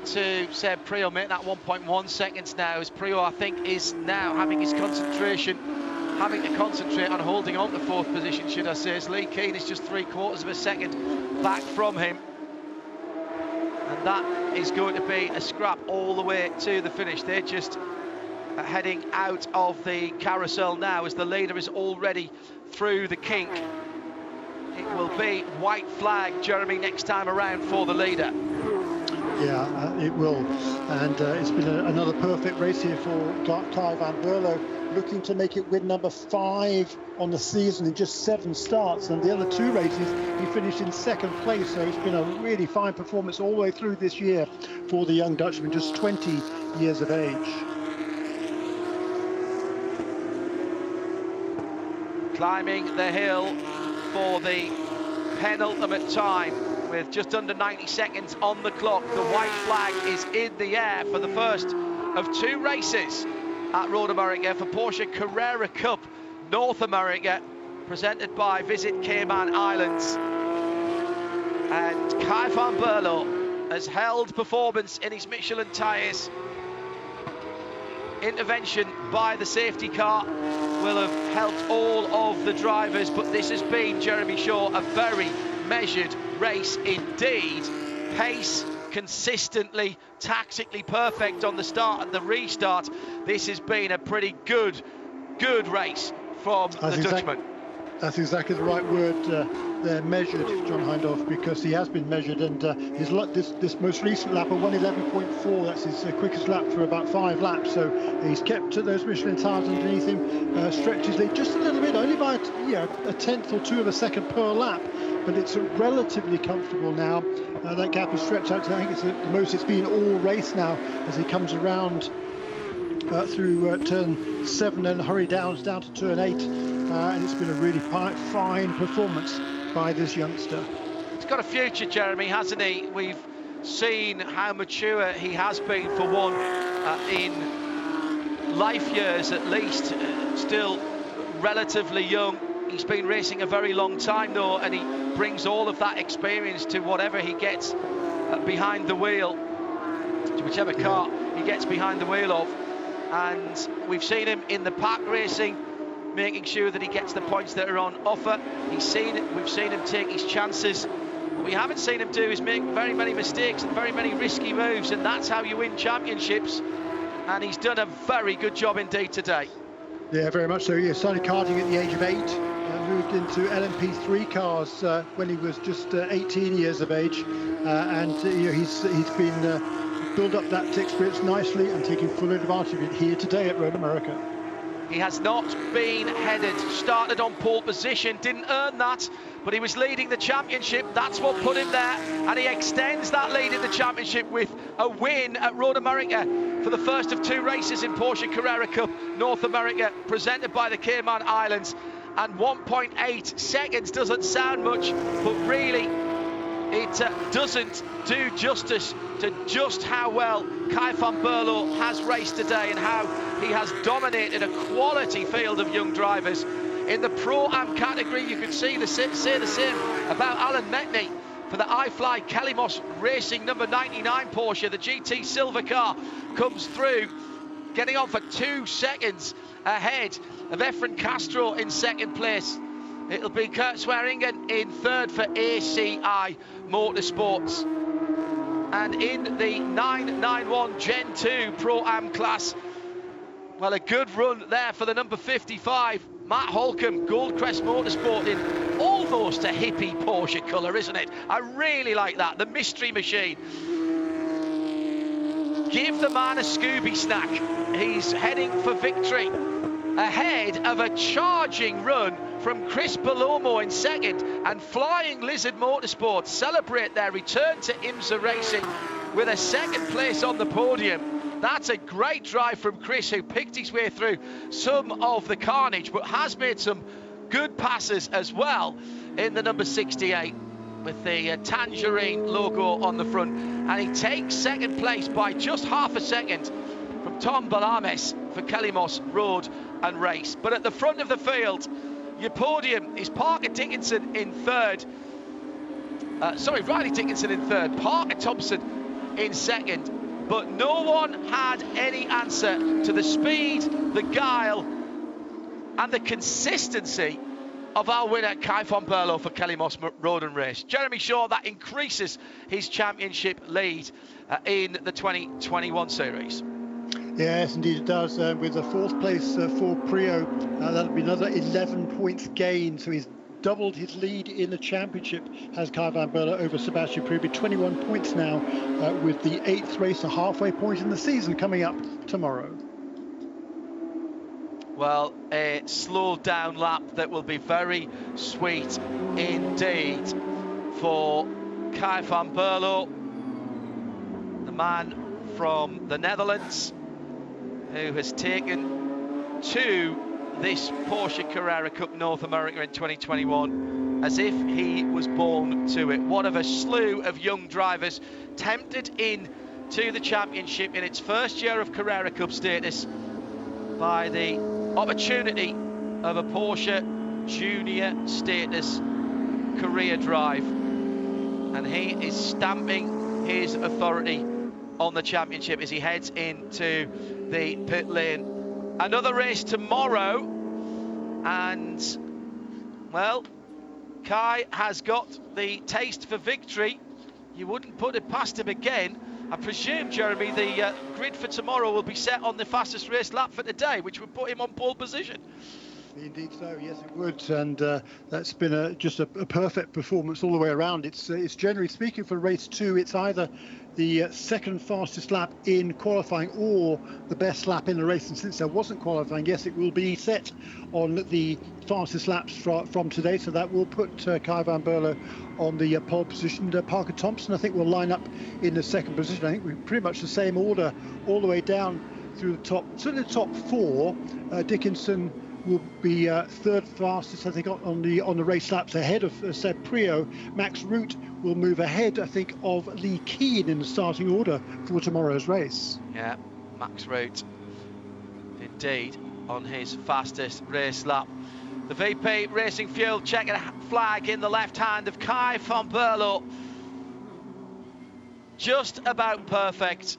To Seb Prio, make that 1.1 seconds now, as Prio, I think, is now having to concentrate on holding on to 4th position, should I say, as Lee Keane is just 3/4 of a second back from him. And that is going to be a scrap all the way to the finish. They're just heading out of the carousel now, as the leader is already through the kink. It will be white flag, Jeremy, next time around for the leader. Yeah, it will, and it's been another perfect race here for Kai van Berlo, looking to make it win number 5 on the season in just 7 starts, and the other 2 races he finished in 2nd place, so it's been a really fine performance all the way through this year for the young Dutchman, just 20 years of age. Climbing the hill for the penultimate time, with just under 90 seconds on the clock. The white flag is in the air for the first of 2 races at Road America for Porsche Carrera Cup North America, presented by Visit Cayman Islands. And Kai van Berlo has held performance in his Michelin tyres. Intervention by the safety car will have helped all of the drivers, but this has been, Jeremy Shaw, a very measured race indeed. Pace consistently, tactically perfect on the start and the restart. This has been a pretty good race from the Dutchman. That's exactly the right word there, measured, John Hindhaugh, because he has been measured, and this most recent lap of 1:11.4, that's his quickest lap for about 5 laps, so he's kept those Michelin tires underneath him, stretched his lead just a little bit, only by a tenth or two of a second per lap, but it's relatively comfortable now. That gap is stretched out to, I think it's the most it's been all race now, as he comes around through turn 7 and hurry down to turn 8, and it's been a really fine performance by this youngster. He's got a future, Jeremy, hasn't he? We've seen how mature he has been for one in life years at least, still relatively young. He's been racing a very long time though, and he brings all of that experience to whatever he gets behind the wheel, to whichever car he gets behind the wheel of. And we've seen him in the pack racing, making sure that he gets the points that are on offer. We've seen him take his chances. What we haven't seen him do is make very many mistakes and very many risky moves, and that's how you win championships. And he's done a very good job indeed today. Yeah, very much so. He started karting at the age of 8, moved into LMP3 cars when he was just 18 years of age, and he's been build up that experience nicely and taking full advantage of it here today at Road America. He has not been headed, started on pole position, didn't earn that, but he was leading the championship. That's what put him there, and he extends that lead in the championship with a win at Road America for the first of 2 races in Porsche Carrera Cup North America, presented by the Cayman Islands. And 1.8 seconds doesn't sound much, but really it doesn't do justice to just how well Kai van Berlo has raced today and how he has dominated a quality field of young drivers. In the Pro-Am category, you can say the same about Alan Metney for the iFly Kelly-Moss Racing number 99 Porsche. The GT silver car comes through, getting on for 2 seconds ahead of Efren Castro in second place. It'll be Kurt Swearingen in third for ACI Motorsports. And in the 991 Gen 2 Pro-Am class, well, a good run there for the number 55, Matt Holcomb, Goldcrest Motorsport, in almost a hippie Porsche colour, isn't it? I really like that, the mystery machine. Give the man a Scooby snack. He's heading for victory, ahead of a charging run from Chris Palomo in second, and Flying Lizard Motorsports celebrate their return to IMSA racing with a second place on the podium. That's a great drive from Chris, who picked his way through some of the carnage, but has made some good passes as well in the number 68 with the Tangerine logo on the front. And he takes second place by just half a second from Tom Balames for Kelly-Moss Road and Race. But at the front of the field, your podium is Parker Dickinson in third. Riley Dickinson in third, Parker Thompson in second. But no one had any answer to the speed, the guile, and the consistency of our winner, Kai van Berlo, for Kelly-Moss Road and Race. Jeremy Shaw, that increases his championship lead in the 2021 series. Yes, indeed it does. With a 4th place for Prio, that'll be another 11 points gain. So he's doubled his lead in the championship, has Kai van Berlo over Sebastian Prio. 21 points now with the 8th race, a halfway point in the season coming up tomorrow. Well, a slowed down lap that will be very sweet indeed for Kai van Berlo, the man from the Netherlands, who has taken to this Porsche Carrera Cup North America in 2021 as if he was born to it. One of a slew of young drivers tempted in to the championship in its first year of Carrera Cup status by the opportunity of a Porsche Junior status career drive. and he is stamping his authority on the championship as he heads into the pit lane. Another race tomorrow, and well, Kai has got the taste for victory. You wouldn't put it past him again. I presume, Jeremy, the grid for tomorrow will be set on the fastest race lap for today, which would put him on pole position. Indeed so, yes it would, and that's been just a perfect performance all the way around. It's generally speaking for race 2, it's either the second fastest lap in qualifying or the best lap in the race, and since there wasn't qualifying, yes, it will be set on the fastest laps from today, so that will put Kai van Berlo on the pole position. Parker Thompson, I think, will line up in the second position. I think we're pretty much the same order all the way down through the top, certainly the top 4. Dickinson will be third fastest, I think, on the race laps ahead of Seb Prio. Max Root will move ahead, I think, of Lee Keane in the starting order for tomorrow's race. Yeah, Max Root, indeed, on his fastest race lap. The VP Racing Fuel checkered flag in the left hand of Kai van Berlo. Just about perfect.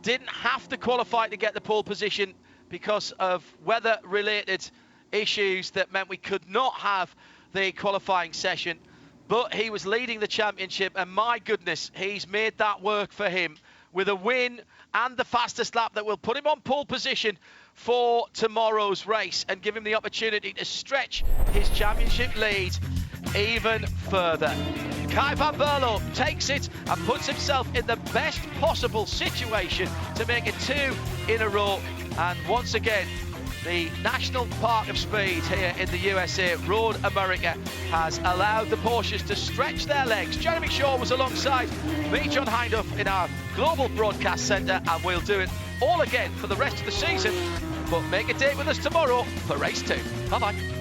Didn't have to qualify to get the pole position because of weather-related issues that meant we could not have the qualifying session. But he was leading the championship, and my goodness, he's made that work for him with a win and the fastest lap that will put him on pole position for tomorrow's race and give him the opportunity to stretch his championship lead even further. Kai van Berlo takes it and puts himself in the best possible situation to make it 2 in a row. And once again, the National Park of Speed here in the USA, Road America, has allowed the Porsches to stretch their legs. Jeremy Shaw was alongside me, John Hindhaugh, in our global broadcast centre, and we'll do it all again for the rest of the season. But make a date with us tomorrow for race 2. Bye-bye.